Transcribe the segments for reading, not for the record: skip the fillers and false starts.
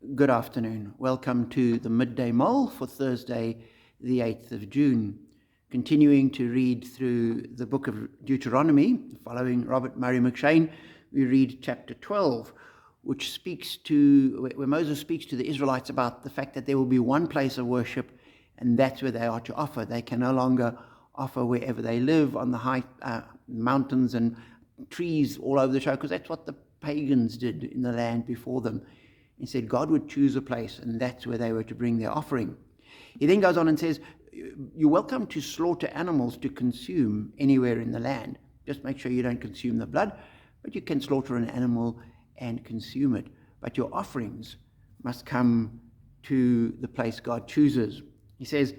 Good afternoon. Welcome to the Midday Mull for Thursday, the 8th of June. Continuing to read through the book of Deuteronomy, following Robert Murray McShane, we read chapter 12, which speaks to, where Moses speaks to the Israelites about the fact that there will be one place of worship, and that's where they are to offer. They can no longer offer wherever they live, on the high mountains and trees all over the show, because that's what the pagans did in the land before them. He said God would choose a place, and that's where they were to bring their offering. He then goes on and says, you're welcome to slaughter animals to consume anywhere in the land. Just make sure you don't consume the blood, but you can slaughter an animal and consume it. But your offerings must come to the place God chooses. He says,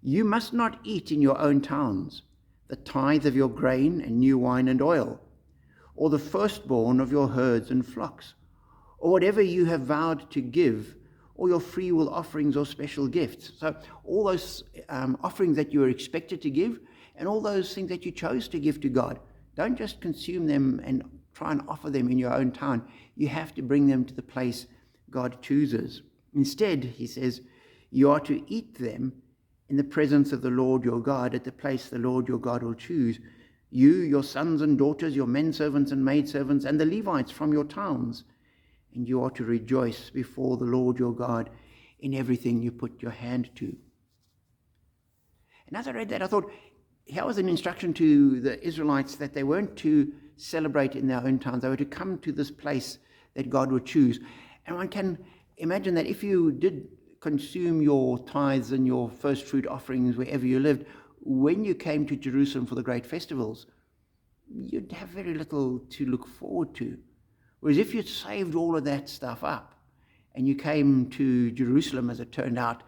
you must not eat in your own towns the tithe of your grain and new wine and oil, or the firstborn of your herds and flocks, or whatever you have vowed to give, or your free will offerings or special gifts. So all those offerings that you are expected to give, and all those things that you chose to give to God, don't just consume them and try and offer them in your own town. You have to bring them to the place God chooses. Instead, he says, you are to eat them in the presence of the Lord your God, at the place the Lord your God will choose. You, your sons and daughters, your men servants and maidservants, and the Levites from your towns. And you are to rejoice before the Lord your God in everything you put your hand to. And as I read that, I thought, here was an instruction to the Israelites that they weren't to celebrate in their own towns. They were to come to this place that God would choose. And one can imagine that if you did consume your tithes and your first fruit offerings wherever you lived, when you came to Jerusalem for the great festivals, you'd have very little to look forward to. Whereas if you'd saved all of that stuff up and you came to Jerusalem, as it turned out,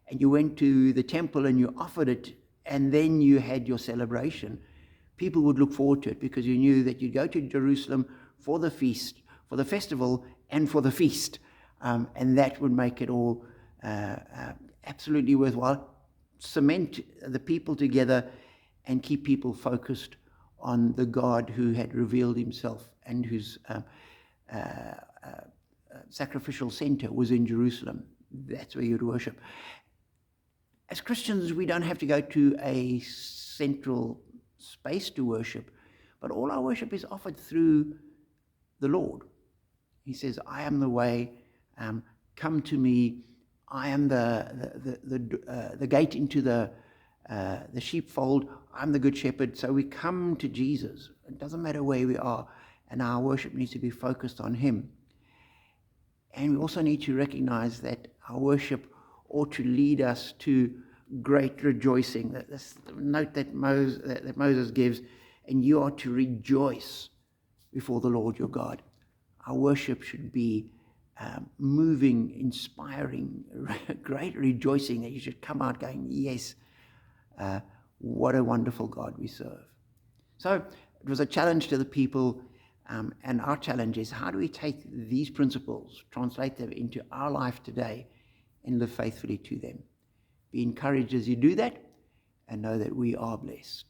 and you went to the temple and you offered it, and then you had your celebration, people would look forward to it because you knew that you'd go to Jerusalem for the feast, for the festival, and for the feast. And that would make it all absolutely worthwhile. Cement the people together and keep people focused on the God who had revealed himself and whose sacrificial center was in Jerusalem. That's where you'd worship. As Christians, we don't have to go to a central space to worship, but all our worship is offered through the Lord. He says, I am the way, come to me. I am the gate into the sheepfold. I'm the good shepherd. So we come to Jesus. It doesn't matter where we are, and our worship needs to be focused on him. And we also need to recognize that our worship ought to lead us to great rejoicing. This note that Moses gives, and you are to rejoice before the Lord your God. Our worship should be moving, inspiring, great rejoicing, that you should come out going, yes, what a wonderful God we serve. So it was a challenge to the people, and our challenge is, how do we take these principles, translate them into our life today, and live faithfully to them? Be encouraged as you do that, and know that we are blessed.